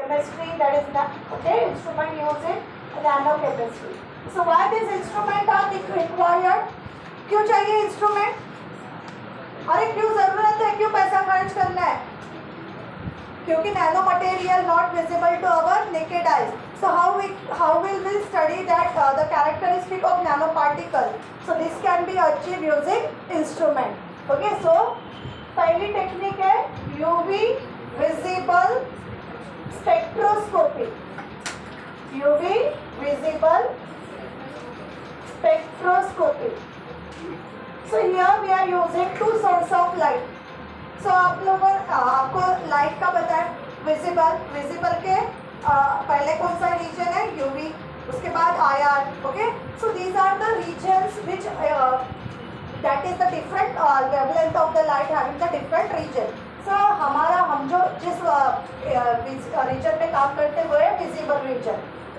chemistry, that is the instrument used in nanochemistry. So why this instrument are required? क्यों चाहिए instrument? अरे क्यों जरूरत है, क्यों पैसा खर्च करना है? क्योंकि nano material not visible to our naked eyes. So how will we study that the characteristic of nanoparticle? So this can be achieved using instrument. Okay, so पहली टेक्निक है UV visible spectroscopy. UV visible spectroscopy. So here we are using two sources of light. So आप लोगों आपको light का पता है, visible के पहले कौन सा रीजन है? UV, उसके बाद IR. Okay, so these are the regions which that is the different wavelength of the light having the different region. सो हम जो जिस रीजन में काम करते हुए visible region,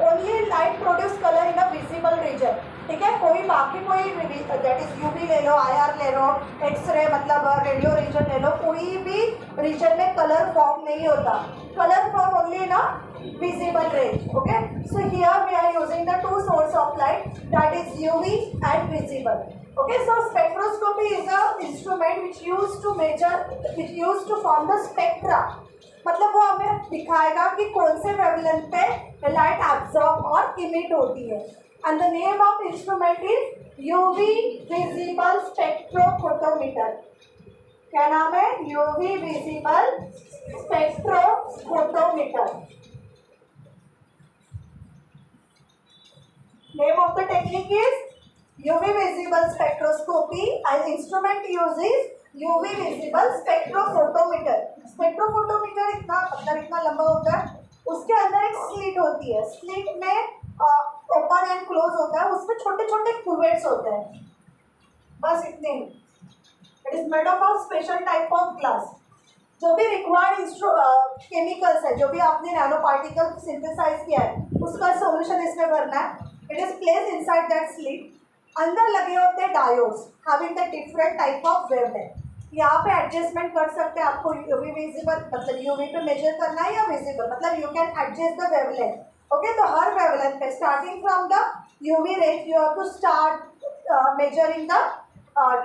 only light produce colour in a visible region. ठीक है, कोई बाकी कोई दैट इज UV ले लो, IR ले लो, एक्सरे मतलब रेडियो रीजन ले लो, कोई भी रीजन में कलर फॉर्म नहीं होता. Colour form only in a visible range. Okay, so here we are using the two source of light, that is UV and visible. Okay, so spectroscopy is a instrument which used to measure, which used to form the spectra. मतलब वो हमें दिखाएगा कि कौन से wavelength पे light absorb और emit होती है. And the name of instrument is UV visible spectrophotometer. क्या नाम है? UV visible spectrophotometer. Name of the technique is UV visible spectroscopy and instrument uses UV visible spectrophotometer. Spectrophotometer इतना लंबा होता है, उसके अंदर एक स्लिट होती है, स्लिट में ओपन एंड क्लोज होता है, उसमें छोटे छोटे क्यूवेट्स होते हैं, बस इतने ही. It is made of special type of glass. जो भी रिक्वायर्ड केमिकल्स है, जो भी आपने नैनो पार्टिकल सिंथेसाइज किया है, उसका सॉल्यूशन इसमें भरना है. It is place inside that slit. अंदर लगे होते हैं diodes having the different type of wavelength. यहाँ पे एडजस्टमेंट कर सकते हैं. आपको यूवी विजिबल मतलब यूवी पे मेजर करना है या विजिबल, मतलब you can adjust the wavelength. Okay, तो हर वेवलेंथ पे starting from the UV range you have to start measuring the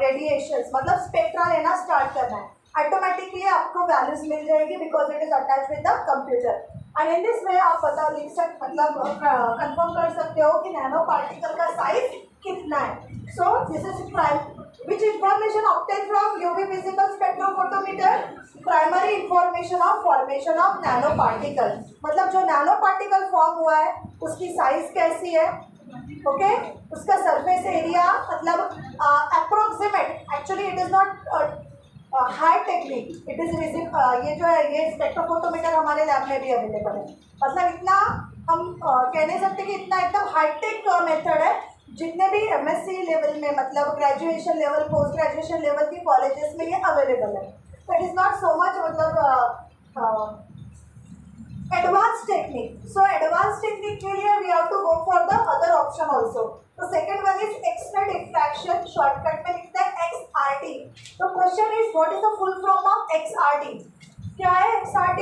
radiations, मतलब स्पेक्ट्रा लेना स्टार्ट करना है. ऑटोमेटिकली आपको वैल्यूज मिल जाएगी because it is attach with the computer. And in this way आप पता लिख सकते मतलब कंफर्म कर सकते हो कि नैनो पार्टिकल का साइज कितना है. सो this is prime which information obtained from UV visible spectrophotometer? Primary information of formation of nanoparticle. मतलब जो नैनो पार्टिकल फॉर्म हुआ है उसकी साइज कैसी है, ओके, उसका सरफेस एरिया, मतलब approximate. Actually it is not high technique, it is ये जो है ये स्पेक्ट्रोफोटोमीटर हमारे लैब में भी अवेलेबल है. मतलब इतना हम कह नहीं सकते कि इतना एकदम हाईटेक मेथड है. जितने भी MSc लेवल में मतलब graduation level, post graduation level की कॉलेजेस में ये अवेलेबल है. तो it is not so much मतलब advance technique. So advance technique के लिए we have to go for the other option also. तो second one is x-ray diffraction, shortcut में लिखते हैं XRD. तो question is what is the full form of XRD? क्या है XRD?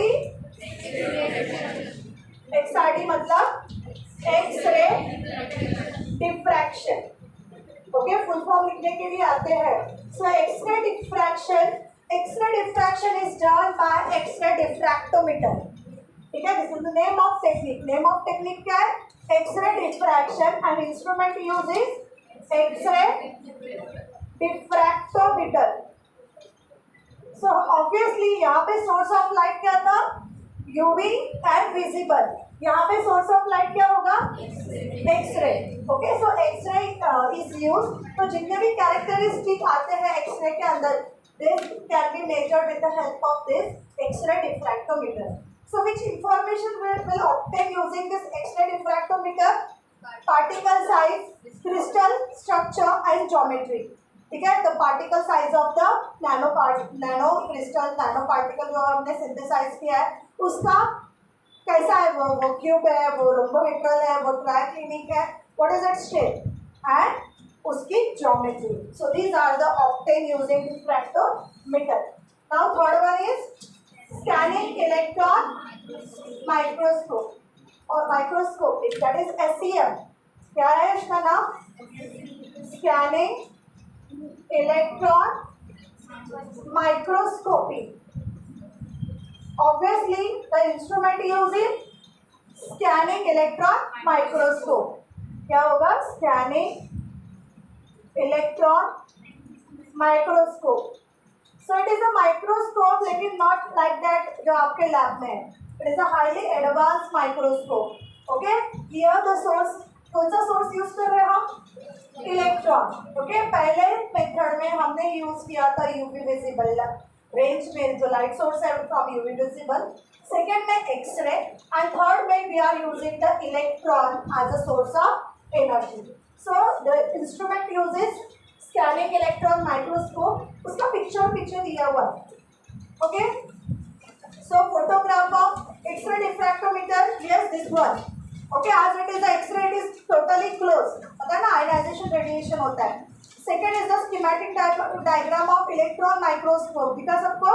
XRD मतलब x-ray diffraction. Okay, full form लिखने के लिए आते हैं. So x ray diffraction is done by x ray diffractometer. ठीक है, this is the name of technique. Name of technique क्या है? X ray diffraction and instrument use is x ray diffractometer. So obviously यहाँ पे सोर्स ऑफ लाइट क्या था? UV and visible. यहाँ पे सोर्स ऑफ लाइट क्या होगा? X ray. Okay, so x ray is use. तो जितने भी कैरेक्टरिस्टिक आते हैं एक्सरे के अंदर, this can be measured with the help of this X ray diffractometer. So which information will obtain using this X ray diffractometer? Particle size, crystal structure and geometry. ठीक है, तो particle size of the nano crystal, nano particle जो हमने synthesise किया है उसका कैसा है, वो क्यूब है, वो रोम्बोहेड्रल है, वो ट्राइक्लिनिक है, what is its shape and उसकी geometry. So these are the obtain using diffractometer. Now third one is scanning electron microscope और माइक्रोस्कोपिक, दैट इज SEM. क्या है इसका नाम? Scanning electron microscopy. Obviously, the instrument used is scanning electron microscope. क्या होगा? Scanning electron microscope. So it is a microscope, लेकिन not like that जो आपके लैब में है. It is a highly advanced microscope. Okay? Here the source, कौन सा source use कर रहे हैं हम? इलेक्ट्रॉन. ओके, पहले मेथड में हमने यूज किया था यूवी विजिबल रेंज में जो लाइट सोर्स है फ्रॉम यूवी विजिबल. सेकेंड में एक्सरे एंड थर्ड में we are using the electron as a source of energy. So the instrument uses scanning electron microscope. उसका पिक्चर पीछे दिया हुआ है. Okay, so photograph of x-ray diffractometer, yes this one. Okay, आज it is x-ray, it is totally close. पता है ना, ionization radiation होता है. Second is the schematic diagram of electron microscope. Because आपको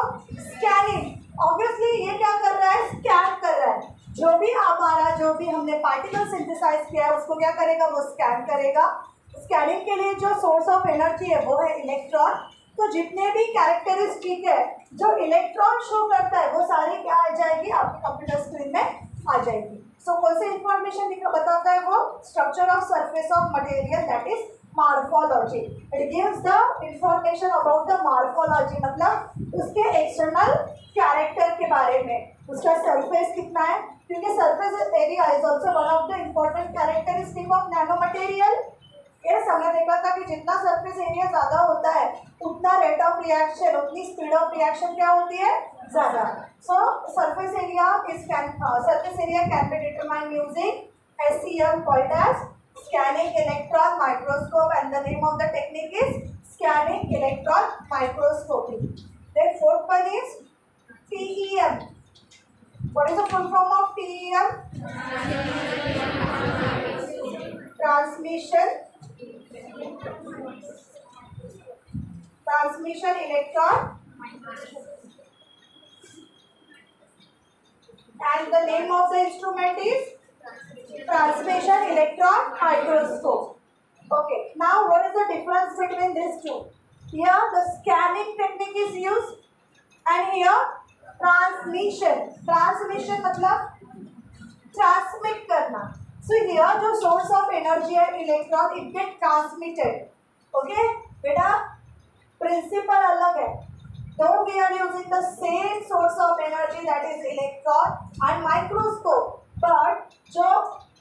स्कैनिंग, ऑब्वियसली ये क्या कर रहा है? स्कैन कर रहा है. जो भी हमारा, जो भी हमने पार्टिकल सिंथेसाइज किया है उसको क्या करेगा? वो स्कैन करेगा. स्कैनिंग के लिए जो सोर्स ऑफ एनर्जी है वो है इलेक्ट्रॉन. तो जितने भी कैरेक्टरिस्टिक है जो इलेक्ट्रॉन शो करता है वो सारी क्या आ जाएगी? आपके कंप्यूटर स्क्रीन में आ जाएगी. सो कौन सी इंफॉर्मेशन बताता है वो? Structure of surface of material, that is morphology. It gives the information about the morphology, मतलब उसके एक्सटर्नल कैरेक्टर के बारे में. उसका सरफेस कितना है, क्योंकि surface area is also one of the important characteristic of nano material. Yes, हमने देखा था कि जितना सरफेस एरिया ज़्यादा होता है उतना रेट ऑफ रिएक्शन, उतनी स्पीड ऑफ रिएक्शन क्या होती है? ज़्यादा. सो surface area can be determined using SEM called as scanning electron microscope, and the name of the technique is scanning electron microscopy. Then fourth one is TEM. What is the full form of TEM? Transmission electron, and the name of the instrument is transmission electron microscope. Okay, now what is the difference between these two? Here the scanning technique is used and here transmission मतलब transmit करना. So here जो source of energy है electron, it get transmitted. Okay, बेटा principal अलग है. Though we are using the same source of energy, that is electron and microscope, but जो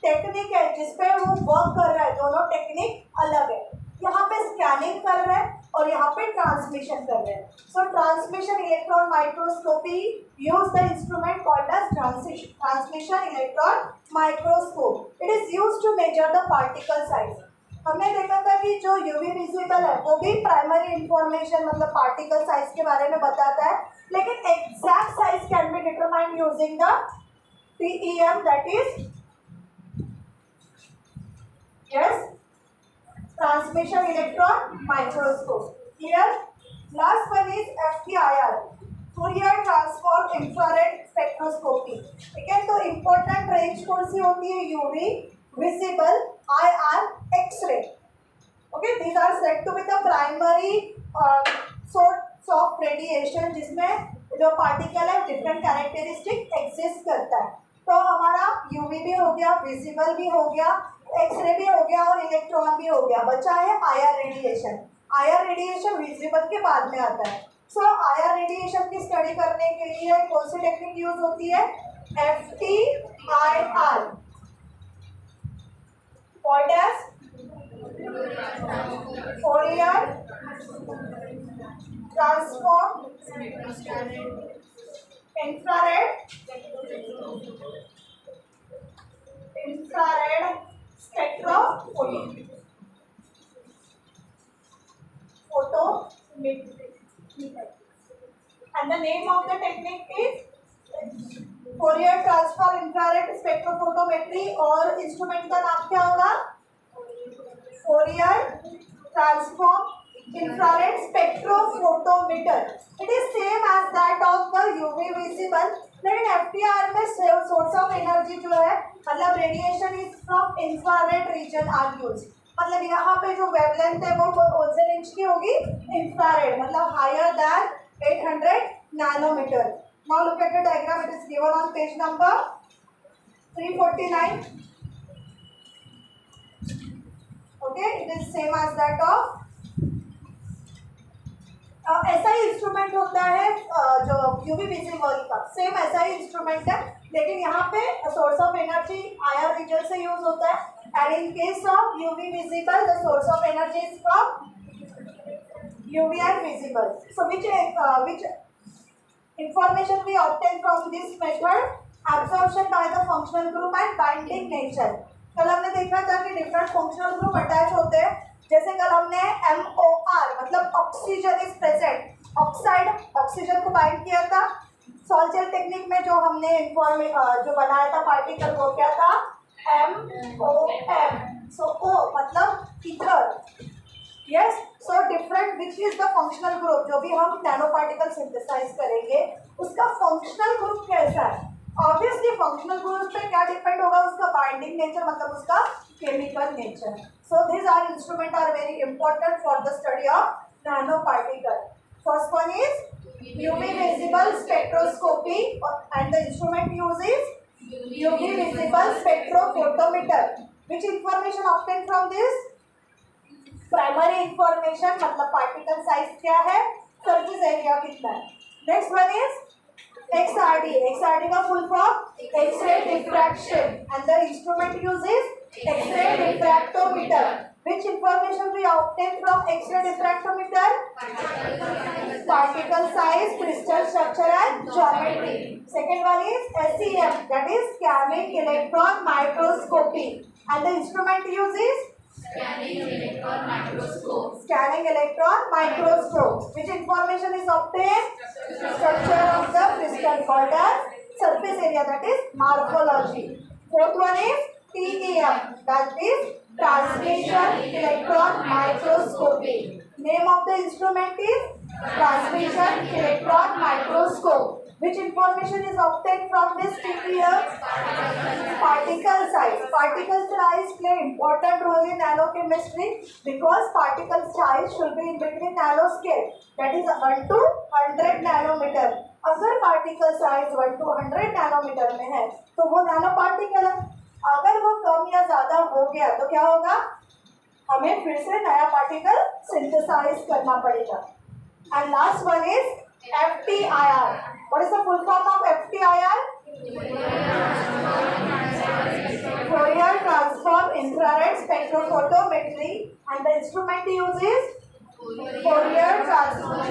technique है जिस पे वो वर्क कर रहा है, दोनों टेक्निक अलग है. यहाँ पे स्कैनिंग कर रहे हैं और यहाँ पे ट्रांसमिशन कर रहे हैं. So transmission electron microscopy use the instrument called as transmission electron microscope. It is use to measure the particle size. हमने देखा था कि जो यूवी विजिबल है वो भी प्राइमरी इंफॉर्मेशन मतलब पार्टिकल साइज के बारे में बताता है, लेकिन exact size can be determined using the TEM, that is yes transmission electron microscope. Here last one is FTIR, Fourier transform infrared spectroscopy. ठीक है, तो important range कौन सी होती है? UV, visible, IR, X-ray. Okay, these are said to be the primary source of radiation जिसमें जो particle है different characteristic exist करता है. तो हमारा यूवी भी हो गया, विजिबल भी हो गया, एक्सरे भी हो गया और इलेक्ट्रॉन भी हो गया. बचा है IR radiation. IR radiation visible के बाद में आता है. सो आईआर रेडिएशन की स्टडी करने के लिए कौन सी टेक्निक यूज होती है? FTIR, called as Fourier transform infrared spectrophotometry. And the name of the technique is Fourier transform infrared spectrophotometry. और इंस्ट्रूमेंट का नाम क्या होगा? Fourier transform infrared spectrophotometer. It is same as that of the UV visible. लेकिन FTR में source of energy जो है मतलब radiation is from infrared region are used. मतलब यहाँ पे जो वेवलेंथ है वो कौन से रेंज की होगी? इंफ्रारेड, मतलब higher than 800 nanometre. Now look at the diagram. It is given on page number 349. Okay, it is same as that of ऐसा ही इंस्ट्रूमेंट होता है जो यूवी विजिबल का, सेम ऐसा ही इंस्ट्रूमेंट है, लेकिन यहाँ पे source of energy IR region से यूज होता है. And in case of UV visible the source of energy is from UV and visible. So which information we obtain from this method, absorption by the functional group and binding nature. कल हमने देखा था कि different functional group attach होते हैं. जैसे कल हमने MOR मतलब oxygen is present, oxide oxygen को बाइंड किया था. सॉल्चर टेक्निक में जो हमने जो बनाया था पार्टिकल वो क्या था? MOM. सो O मतलब ether. Yes, so different which is the functional group. जो भी हम नैनो पार्टिकल सिंथेसाइज करेंगे उसका फंक्शनल ग्रुप कैसा है? ऑब्वियसली फंक्शनल ग्रुप पे क्या डिपेंड होगा? उसका बाइंडिंग नेचर मतलब उसका chemical nature. So this are instrument are very important for the study of nano particle. First one is UV visible spectroscopy and the instrument use is UV visible spectrophotometer. Which information obtain from this? Primary information मतलब particle size क्या है, surface area कितना है. Next one is XRD. XRD का full form X ray diffraction and the instrument use is X ray diffractometer. Which information we obtain from X ray diffractometer? Particle size, crystal structure and geometry. Second one is SEM, that is scanning electron microscopy, and the instrument used is Scanning electron microscope. Scanning electron microscope. Which information is obtained? Structure of the crystal called as surface area, that is morphology. Fourth one is TEM, that is transmission electron microscopy. Name of the instrument is transmission electron microscope. Which information is obtained from this TEM? Particle size. Particle size play important role in nanochemistry because particle size should be in between nanoscale, that is 1 to 100 nanometer. अगर particle size 1 to 100 nanometer में है तो वो nano particle है. अगर वो कम या ज़्यादा हो गया तो क्या होगा? हमें फिर से नया पार्टिकल सिंथेसाइज करना पड़ेगा. And last one is FTIR. What is the full form of FTIR? Fourier transform infrared spectrophotometry, and the instrument used is Fourier transform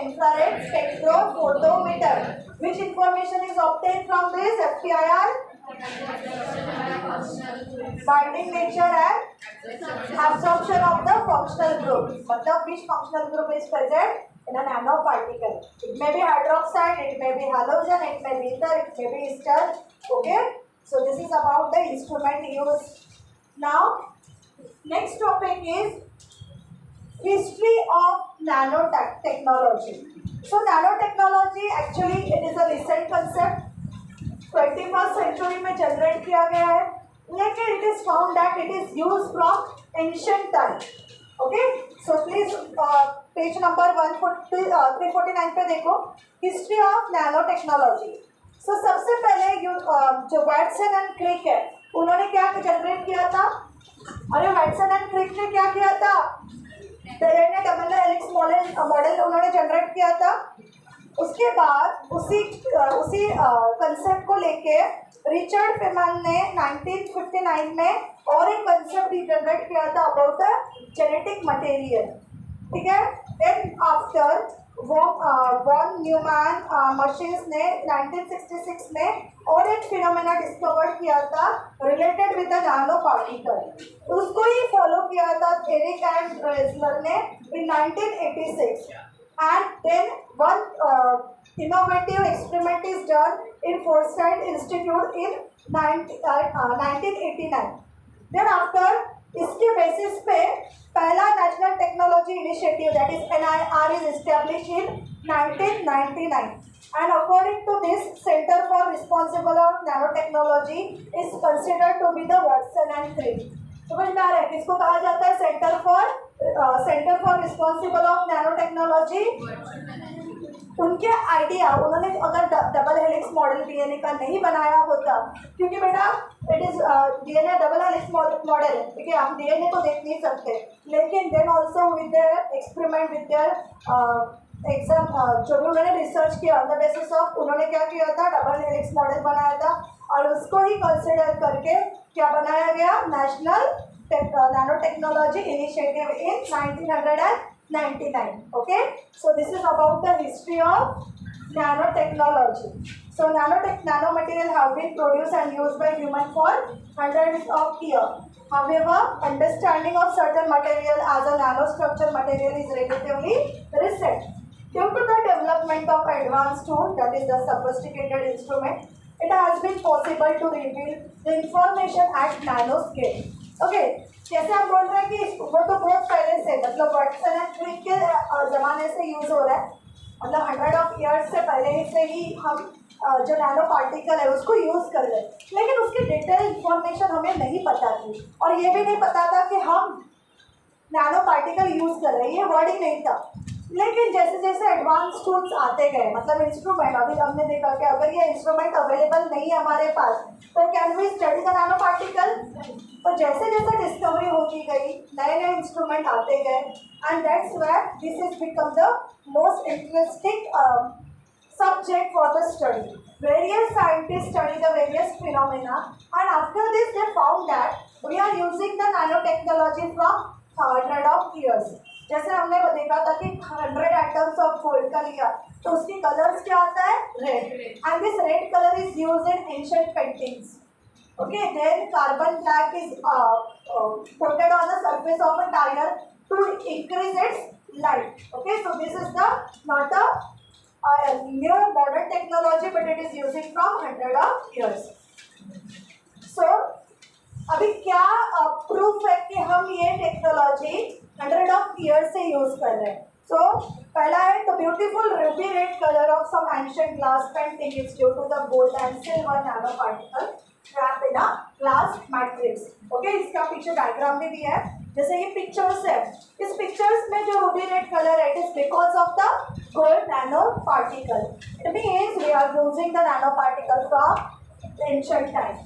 infrared spectrophotometer. Which information is obtained from this FTIR? Binding nature and absorption of the functional group. मतलब which functional group is present in a nanoparticle? It may be hydroxide, it may be halogen, it may be ether, it may be ester. Okay, so this is about the instrument used. Now next topic is history of nanotechnology. So nanotechnology actually it is a recent concept. 21st century में generate किया गया है, लेकिन it is found that it is used from ancient time. Okay, so please page number 349 पे देखो history of nano technology. सो सबसे पहले जो वैटसन एंड क्रिक है उन्होंने क्या जनरेट किया था? अरे वैटसन एंड क्रिक ने क्या किया था? डबल हेलिक्स मॉडल उन्होंने जनरेट किया था. उसके बाद उसी कंसेप्ट को लेके रिचर्ड फेमन ने 1959 में और एक कंसेप्ट जनरेट किया था अबाउट द जेनेटिक मटेरियल. ठीक है. Then after von Neumann machines ने 1966 में और एक फिनोमेना डिस्कवर किया था related with the nano particle. उसको ही फॉलो किया था एरिक एंड ड्रेसलर ने in 1986. And then one innovative experiment is done in Forsyth Institute in 1989. Then after इसके बेसिस पे पहला national technology initiative that is NIR is establish in 1999 and according to this Center for Responsible on Nanotechnology is considered to be the Watson and Crick. समझ में आ रहा है किसको कहा जाता है? Centre for responsible of nano technology. उनके idea, उन्होंने अगर डबल हेलिक्स मॉडल डीएनए का नहीं बनाया होता, क्योंकि बेटा it is DNA double helix model है, ठीक है, आप डीएनए को देख नहीं सकते, लेकिन then also with their experiment with their exam जो भी उन्होंने रिसर्च किया ऑन द बेसिस ऑफ, उन्होंने क्या किया था, डबल हेलिक्स मॉडल बनाया था और उसको ही कंसिडर करके क्या बनाया गया, national nano technology initiative in 1999. Okay, so this is about the history of nanotechnology. So nanomaterial have been produced and used by human for hundreds of years. However, understanding of certain material as a nanostructure material is relatively recent. Due to the development of advanced tool, that is the sophisticated instrument, it has been possible to reveal the information at nanoscale. Okay, जैसे आप बोल रहे हैं कि वो तो बहुत पहले से, मतलब वाटसन एंड क्रिक के ज़माने से यूज़ हो रहा है, मतलब 100 years से पहले से ही हम जो नैनो पार्टिकल है उसको यूज़ कर रहे हैं, लेकिन उसकी डिटेल इंफॉर्मेशन हमें नहीं पता थी और ये भी नहीं पता था कि हम नैनो पार्टिकल यूज़ कर रहे हैं, ये वर्ड ही नहीं था। लेकिन जैसे जैसे एडवांस टूल्स आते गए, मतलब इंस्ट्रूमेंट, अभी हमने देखा कि अगर ये इंस्ट्रूमेंट अवेलेबल नहीं है हमारे पास तो can we study the nano particle. तो जैसे जैसे डिस्कवरी होती गई, नए नए इंस्ट्रूमेंट आते गए, and that's where this is become the most interesting subject for the study. Various scientists study the various phenomena and after this they found that we are using the nanotechnology from hundred of years. जैसे हमने वो देखा था कि 100 atoms of gold का लिया तो उसकी कलर्स क्या आता है, red, and this red color is used in ancient paintings. Okay, then carbon black is coated on the surface of a tire to increase its light. Okay, so this is the not a new modern technology but it is using from 100 of years. So अभी क्या proof है कि हम ये technology 100 of years से use कर रहे हैं? So पहला है तो beautiful ruby red color of some ancient glass painting is due to the gold and silver nanoparticle trapped in a glass matrix. Okay, इसका पिक्चर डायग्राम में भी है, जैसे ये पिक्चर्स है, इस पिक्चर्स में जो ruby red color है, it is because of the gold nanoparticle. It means we are using the nanoparticle from ancient time.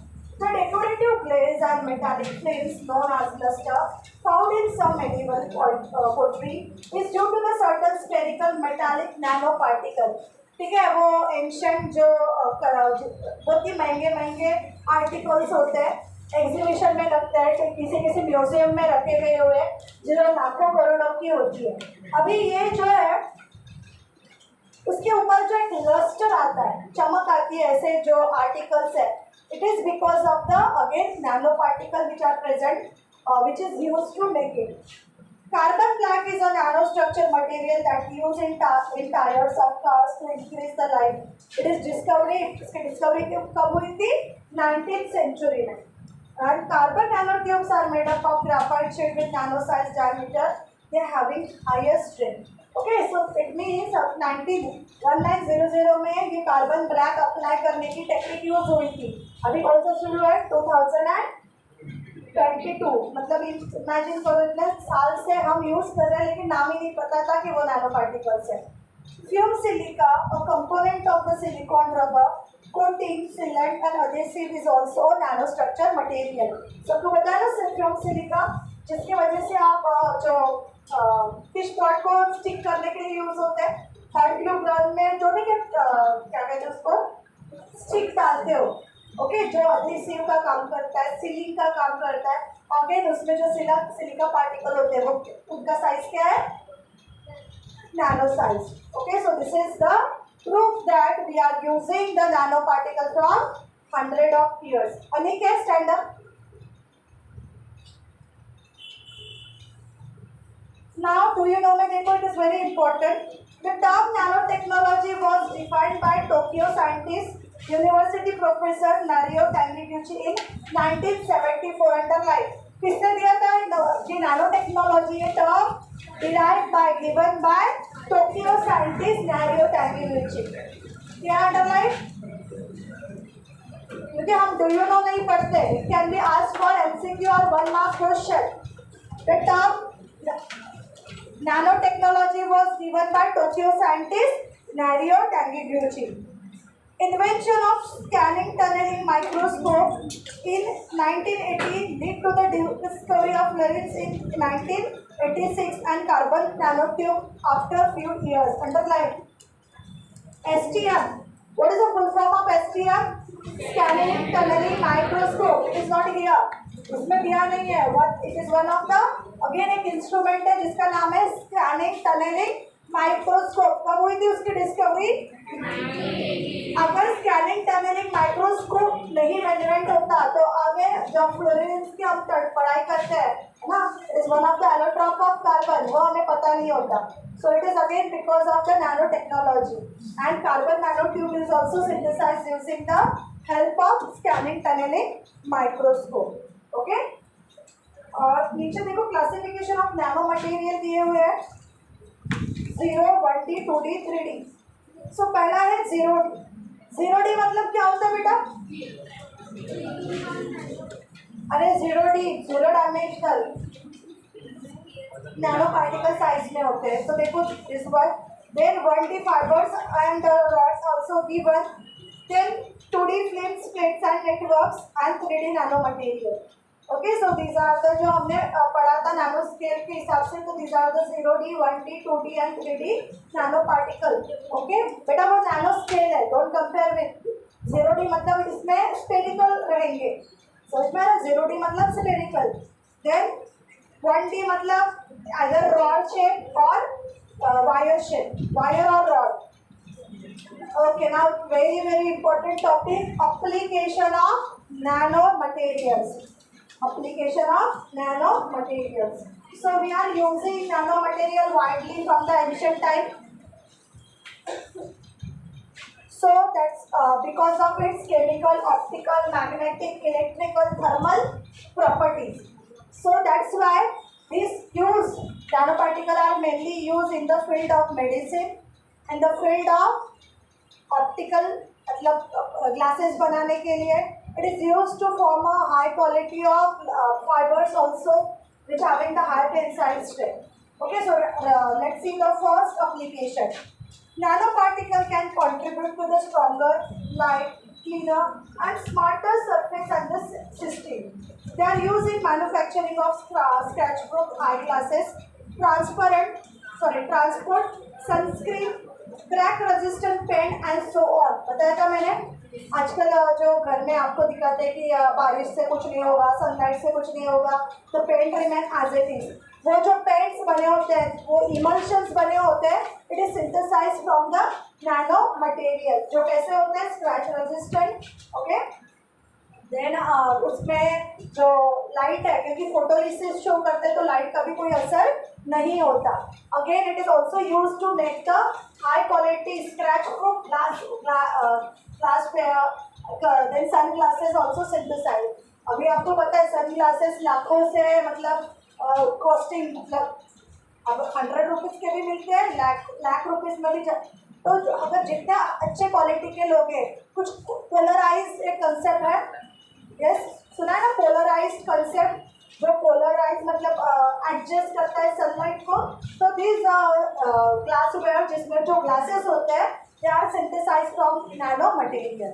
The decorative glaze and metallic flames known as luster found in some medieval pottery is due to the certain spherical metallic nanoparticle. ठीक है, वो ancient जो बहुत ही महंगे महंगे articles होते हैं, exhibition में लगता है, किसी किसी म्यूजियम में रखे गए हुए जो लाखों करोड़ों की होती है। अभी ये जो है उसके ऊपर जो एक लस्टर आता है, चमक आती है, ऐसे जो आर्टिकल्स है, it is because of the again nanoparticle which are present which is used to make it. Carbon black is a nanostructure material that used in tires of cars to increase the life. It is इसकी discovery कब हुई थी? 19th century में. And carbon nanotubes are made up of graphite sheet with nano size diameter. They are having higher strength. Okay, so it means 1900 में ये carbon black apply करने की technique use हुई थी। अभी कौन सा शुरू है? 2022, मतलब इमेजिन करो इतने साल से हम यूज कर रहे हैं लेकिन नाम ही नहीं पता था कि वो नैनो पार्टिकल्स है। Fume silica, a component of the silicon rubber coating sealant and adhesive is also nanostructure material. सबको पता है ना फ्यूम सिलिका, जिसकी वजह से आप जो फिश पॉट को स्टिक करने के लिए यूज होता है, थर्ड ग्लू गन में जो भी क्या कहते हैं उसको स्टिक डालते हो, ओके, जो एडहेसिव का काम करता है, सीलिंग का काम करता है, अगेन उसमें जो सिलिका पार्टिकल होते हैं वो उनका साइज क्या है? Nano size. Okay, so this is the proof that we are using the nano particle from 100 of years. Aniket stand up. Now, do you know, it is very important. The term nanotechnology was defined by Tokyo scientist, University professor Nario Taniguchi in 1974 under किसने दिया था जी? Nanotechnology ये term derived by given by Tokyo scientist Norio Taniguchi. क्या underline? क्योंकि हम do you know नहीं पढ़ते, it can be asked for MCQ और 1 mark question. The term nanotechnology was given by Tokyo scientist Nario Taniguchi. Invention of scanning tunneling microscope in 1980 led to the discovery of fluorescence in 1986 and carbon nanotube after few years. Underline STM. What is the full form of STM? Scanning tunneling microscope. It is not here. इसमें दिया नहीं है. What it is one of the again एक instrument है जिसका नाम है scanning tunnelling microscope. कब हुई थी उसकी डिस्कवरी? अगर स्कैनिंग टनलिंग माइक्रोस्कोप नहीं इन्वेंट होता तो आगे जब फ्लोरेसेंस की हम पढ़ाई करते हैं ना, is one of the allotrope of carbon, वो हमें पता नहीं होता. So it is again because of the nanotechnology, and carbon nanotube is also synthesized using the help of scanning tunneling microscope. Okay? और नीचे देखो क्लासिफिकेशन ऑफ नैनो मटेरियल दिए हुए हैं 0, 1D, 2D, 3D. सो पहला है 0D. 0D मतलब क्या होता है बेटा? अरे 0D zero dimensional nano particle size में होते हैं. तो देखो इस बार then 1D fibres and rods also given, then 2D films, plates and networks and 3D nano material. Okay, so these are the जो हमने पढ़ा था नैनो स्केल के हिसाब से, तो these are the 0D, 1D, 2D and 3D nano particle. Okay बेटा, वो नैनो स्केल है, डोंट कंपेयर विद 0D. मतलब इसमें स्फेरिकल रहेंगे, समझ में? 0D मतलब स्फेरिकल. देन 1D मतलब अदर रॉड शेप और वायर शेप, वायर और rod. Okay, now very important topic, application of nano materials. Application of nanomaterials. So we are using nanomaterial widely from the ancient time. So that's because of its chemical, optical, magnetic, electrical, thermal properties. So that's why these nanoparticles are mainly used in the field of medicine and the field of optical, मतलब glasses बनाने के लिए. It is used to form a high quality of fibers also, which having the high tensile strength. Okay, so let's see the first application. Nanoparticle can contribute to the stronger, light, cleaner, and smarter surface and the system. They are used in manufacturing of sketchbook, eyeglasses, transport, sunscreen, crack resistant pen, and so on. बताया था मैंने. आजकल जो घर में आपको दिखाते हैं कि बारिश से कुछ नहीं होगा, सनलाइट से कुछ नहीं होगा, तो paint remain as it is. वो जो पेंट्स बने होते हैं, वो इमल्शंस बने होते हैं, it is synthesized from the nano material. जो कैसे होते हैं? Scratch resistant. ओके, देन उसमें जो लाइट है, क्योंकि फोटोलिसिस शो करते हैं तो लाइट का भी कोई असर नहीं होता. Again it is also use to make the high quality scratch proof glass then sunglasses also synthesize. अभी आपको पता है सन ग्लासेस लाखों से मतलब कॉस्टिंग, मतलब अब 100 रुपीज़ के भी मिलते हैं, लाख रुपीज़ में भी. तो अगर जितना अच्छे क्वालिटी के लोग हैं, कुछ पोलराइज एक कंसेप्ट है, यस सुना है ना, पोलराइज कंसेप्ट. जो पोलराइज मतलब एडजस्ट करता है सनलाइट को. तो दिस ग्लास वेयर, जिसमें जो ग्लासेस होते हैं, they are synthesized from nano material.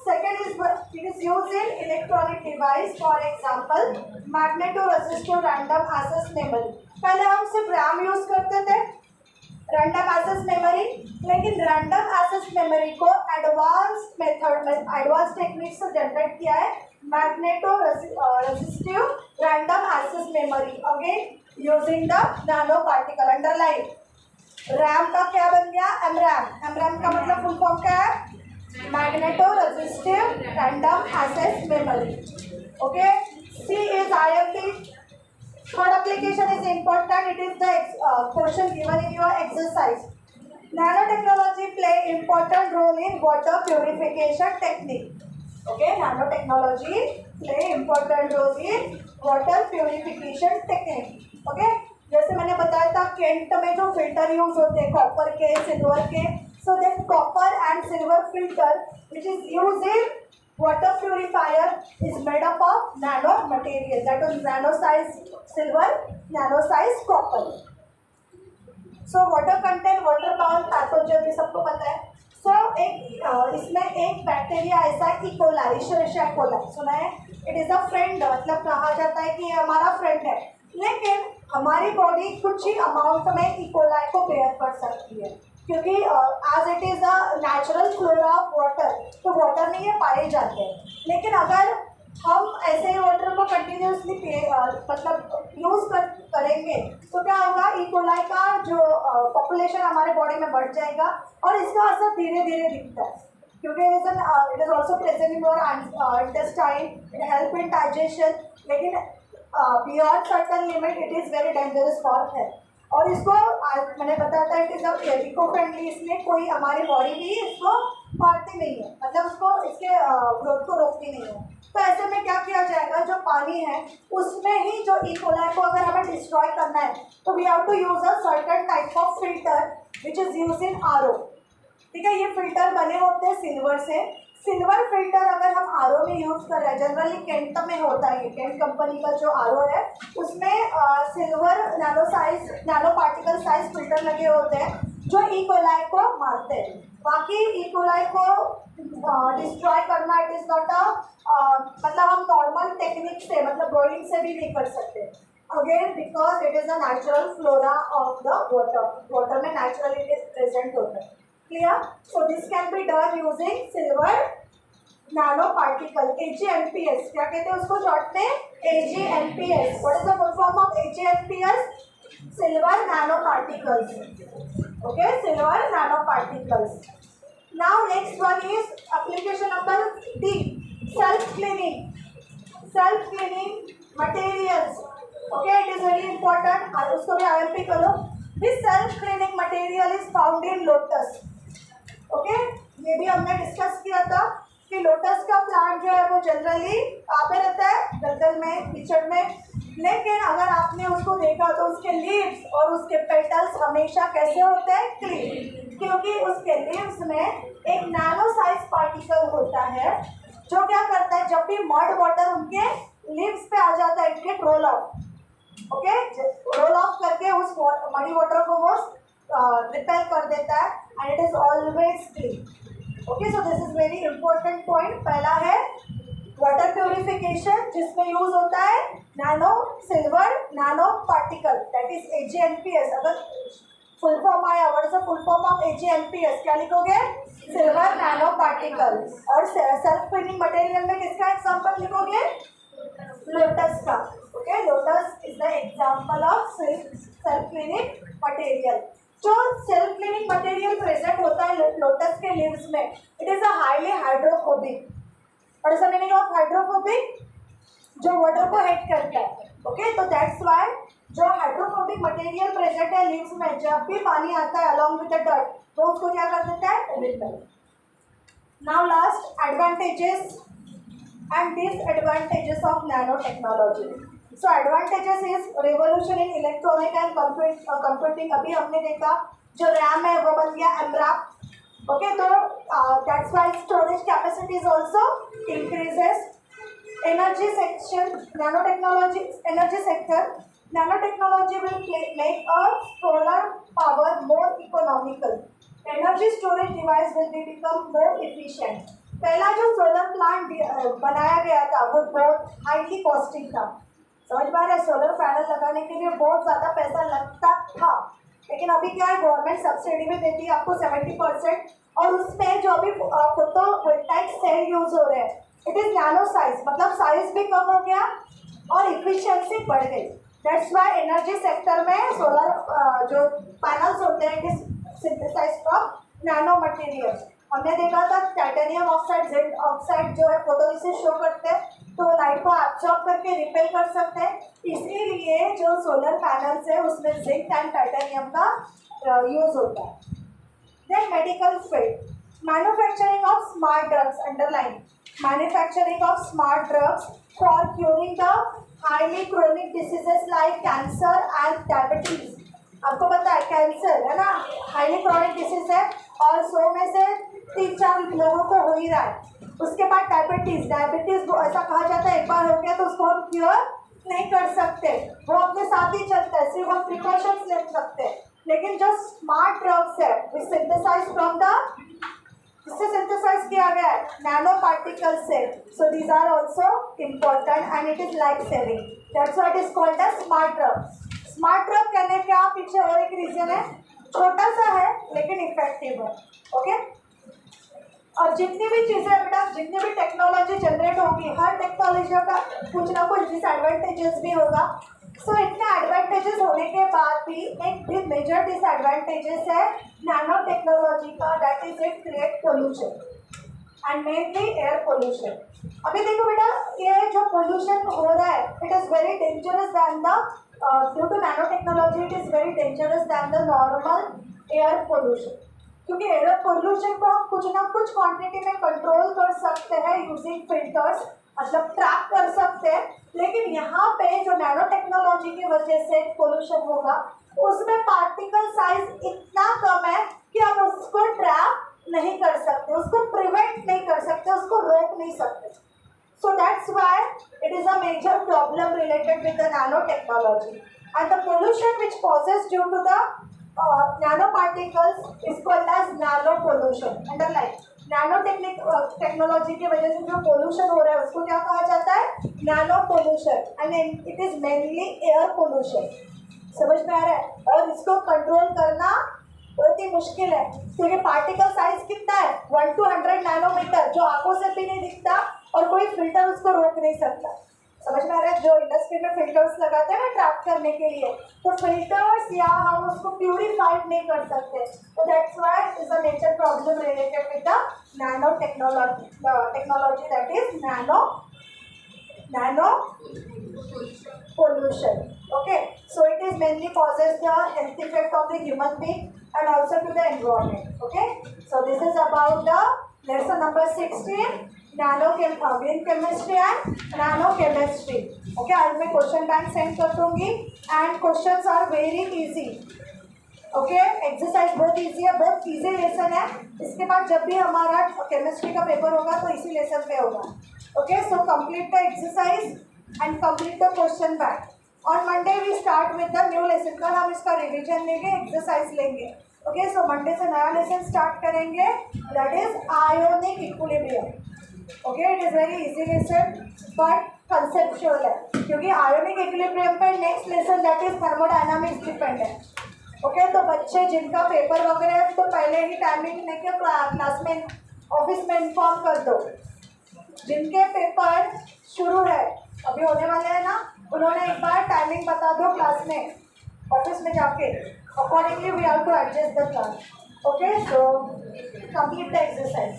Second is it is used in electronic device, for example magnetoresistor random access memory. पहले हम सिर्फ RAM यूज करते थे, रैंडम एक्सेस मेमोरी, लेकिन रैंडम एक्सेस मेमोरी को एडवांस टेक्निक से जनरेट किया है magnetoresistive random access memory, again using the nano particle. Underline. RAM का क्या बन गया? एमरैम. एमरैम का मतलब फुल फॉर्म क्या है? Magnetoresistive random access memory. Okay. C is IFT. Third application is important. It is the question given in your exercise. Nanotechnology play important role in water purification technique. Okay. Nanotechnology play important role in water purification technique. Okay, जैसे मैंने बताया था Kent में जो filter use होते हैं copper के, silver के, so that copper and silver filter which is use in water purifier is made up of nano material, that is nano size silver, nano size copper. So water contain water bound pathogen, ये सबको पता है। So एक इसमें एक bacteria ऐसा E. coli, Escherichia coli सुना है, इट इज़ अ फ्रेंड, मतलब कहा जाता है कि ये हमारा फ्रेंड है, लेकिन हमारी बॉडी कुछ ही अमाउंट में E. coli को बेयर कर सकती है, क्योंकि as it is a natural flora of water, तो वाटर में ये पाए जाते हैं। लेकिन अगर हम ऐसे ही वाटर को कंटिन्यूसली मतलब यूज़ करेंगे तो क्या होगा, ई कोलाई का जो पॉपुलेशन हमारे बॉडी में बढ़ जाएगा और इसका असर धीरे धीरे दिखता है, क्योंकि it is also present in your intestine, it help in digestion, लेकिन beyond certain limit it is very dangerous for health. और इसको मैंने बताया था it is a eco friendly, इसमें कोई हमारी बॉडी भी इसको मारती नहीं है, मतलब उसको इसके ग्रोथ को रोकती नहीं है। तो ऐसे में क्या किया जाएगा, जो पानी है उसमें ही जो ई कोलाई को अगर हमें डिस्ट्रॉय करना है तो we have to use a certain type of filter which is use in RO. ठीक है, ये फिल्टर बने होते हैं सिल्वर से। सिल्वर फिल्टर अगर हम आरओ में यूज़ कर रहे हैं, जनरली केंट में होता है, केंट कंपनी का जो आरओ है उसमें silver nano particle size filter लगे होते हैं जो ई कोलाई को मारते हैं। बाकी ई कोलाई को डिस्ट्रॉय करना इट इज़ नॉट अ मतलब हम नॉर्मल टेक्निक से, मतलब बॉइलिंग से भी नहीं कर सकते, again because it is a natural flora of the water में नेचुरली इट इज प्रेजेंट होता है। Clear? So this can be done using silver nano particle, AgNPS। क्या कहते हैं उसको शॉर्ट में, AgNPS। What is the full form of AgNPS? Silver nano particles. Okay, silver nano particles. Now next one is application number D, self cleaning. Self cleaning materials. Okay, it is very important, और उसको भी IMP करो। This self cleaning material is found in lotus। Okay, ये भी हमने discuss किया था कि लोटस का प्लांट जो है वो जनरली कहाँ पे रहता है, दलदल में, कीचड़ में, लेकिन अगर आपने उसको देखा तो उसके लीव्स और उसके पेटल्स हमेशा कैसे होते हैं, क्लीन, क्योंकि उसके लीव्स में एक नैनो साइज पार्टिकल होता है जो क्या करता है, जब भी मड वाटर उनके लीव्स पे आ जाता है, it get roll off. Okay, roll off करके उस मडी वाटर को वो रिपेल कर देता है and it is always clean. Okay, so this is very important point. पहला है वाटर प्योरिफिकेशन, जिसमें यूज होता है nano silver nano particle, that is AgNPS। अगर फुल फॉर्म आया, what is the full form of AgNPS, क्या लिखोगे, silver nano particle. और सेल्फ क्लीनिंग मटेरियल में किसका एग्जाम्पल लिखोगे, लोटस का। Okay, lotus is the example of self cleaning material. जो सेल्फ क्लीनिंग मटेरियल प्रेजेंट होता है लोटस के लीव्स में, it is a highly hydrophobic. What is the meaning of hydrophobic, जो वाटर को हिट करता है। ओके, तो दैट्स व्हाई जो हाइड्रोफोबिक मटेरियल प्रेजेंट है लीव्स में, जब भी पानी आता है अलॉन्ग विद द डर्ट तो उसको क्या कर देता है, repel. Now last advantages and disadvantages of nanotechnology. So advantages is revolution in electronic and computing। अभी हमने देखा जो RAM है वो बन गया MRAM। ओके, तो that's why storage capacity is also increases। Energy section, nanotechnology, energy sector, nanotechnology will make a solar power more economical। Energy storage device will become more efficient। पहला जो सोलर प्लांट बनाया गया था वो बहुत highly costing था, समझ पा रहे हैं, सोलर पैनल लगाने के लिए बहुत ज़्यादा पैसा लगता था, लेकिन अभी क्या है, गवर्नमेंट सब्सिडी में देती है आपको 70%, और उसमें जो अभी फोटोवोल्टाइक सेल यूज हो रहे हैं, इट इज़ नैनो साइज, मतलब साइज भी कम हो गया और इफिशियंसी बढ़ गई। दैट्स वाई एनर्जी सेक्टर में सोलर जो पैनल्स होते हैं, it is synthesized from nano material. हमने देखा था टाइटेनियम ऑक्साइड, जिंक ऑक्साइड जो है फोटोरेसिस्ट शो करते हैं, तो लाइट को एब्जॉर्ब करके रिपेल कर सकते हैं, इसीलिए जो सोलर पैनल्स है उसमें जिंक एंड टाइटेनियम का यूज होता है। Then medical field, Manufacturing of smart drugs, underline. Manufacturing of smart drugs for curing the highly chronic diseases like cancer and diabetes. आपको पता है कैंसर है ना, हाईली क्रॉनिक डिसीज है और 100 में से 3-4 लोगों को हो ही रहा है। उसके बाद डायबिटीज, डायबिटीज वो ऐसा कहा जाता है एक बार हो गया तो उसको हम क्योर नहीं कर सकते, वो अपने साथ ही चलता है, सिर्फ हम प्रिकॉशंस ले सकते हैं। लेकिन जो स्मार्ट ड्रग्स है विच सिंथेसाइज फ्रॉम द, इससे सिंथेसाइज किया गया है नैनो पार्टिकल से, so these are also important and it is life saving, that's why it is called as smart drug. Smart drug कहने का पीछे और एक रीजन है, छोटा सा है लेकिन इफेक्टिव है। ओके, और जितनी भी चीज़ें बेटा, जितनी भी टेक्नोलॉजी जनरेट होगी, हर टेक्नोलॉजी का कुछ ना कुछ डिसएडवांटेजेस भी होगा। सो इतने एडवांटेजेस होने के बाद भी एक मेजर डिसएडवांटेजेस है नैनो टेक्नोलॉजी का, that is it create pollution and mainly air pollution. अभी देखो बेटा, ये जो पोल्यूशन हो रहा है it is very dangerous than the, due to nano technology it is very dangerous than the normal air pollution, क्योंकि एयर पोल्यूशन को हम कुछ ना कुछ क्वांटिटी में कंट्रोल कर सकते हैं यूजिंग फिल्टर्स, मतलब ट्रैप कर सकते हैं। लेकिन यहाँ पे जो नैनो टेक्नोलॉजी की वजह से पोल्यूशन होगा उसमें पार्टिकल साइज इतना कम है कि हम उसको ट्रैप नहीं कर सकते, उसको प्रिवेंट नहीं कर सकते, उसको रोक नहीं सकते। So that's why it is a major problem related with the nano technology and the pollution which causes due to the nano particles is called as nano pollution. Underline, nano technology की वजह से जो pollution हो रहा है उसको क्या कहा जाता है, nano pollution, and it is mainly air pollution. समझ में आ रहा है? और इसको कंट्रोल करना बहुत ही मुश्किल है, क्योंकि पार्टिकल साइज कितना है 1 to 100 नैनोमीटर, जो आंखों से भी नहीं दिखता और कोई फिल्टर उसको रोक नहीं सकता। समझ में आ रहा है? जो इंडस्ट्री में फिल्टर्स लगाते हैं ना ट्रैप करने के लिए, तो फिल्टर्स या हम उसको प्यूरिफाइड नहीं कर सकते, तो that's why is a major problem related with the nano technology that is nano pollution. Okay, so it is mainly causes the health effect of the human being and also to the environment. Okay, so this is about the lesson number 16, green chemistry and nano chemistry. Okay, आज मैं question bank send कर दूंगी and questions are very easy. Okay, exercise बहुत easy है, बहुत easy lesson है। इसके बाद जब भी हमारा केमिस्ट्री का पेपर होगा तो इसी लेसन पे होगा। Okay, so complete the exercise and complete the question bank. On Monday we start with the new lesson, कल हम इसका रिविजन लेंगे, एक्सरसाइज लेंगे। ओके, सो मंडे से नया लेसन स्टार्ट करेंगे, that is ionic equilibrium. Okay, it is very easy lesson but conceptual है, क्योंकि आयोनिक इक्विलिब्रियम पे next lesson that is thermodynamics depend है। ओके, तो बच्चे जिनका पेपर वगैरह है तो पहले ही टाइमिंग लेके क्लास में ऑफिस में इन्फॉर्म कर दो। जिनके पेपर शुरू है अभी होने वाले हैं ना, उन्होंने एक बार टाइमिंग बता दो क्लास में, ऑफिस में जाके, accordingly we have to adjust the class. Okay, so complete the exercise.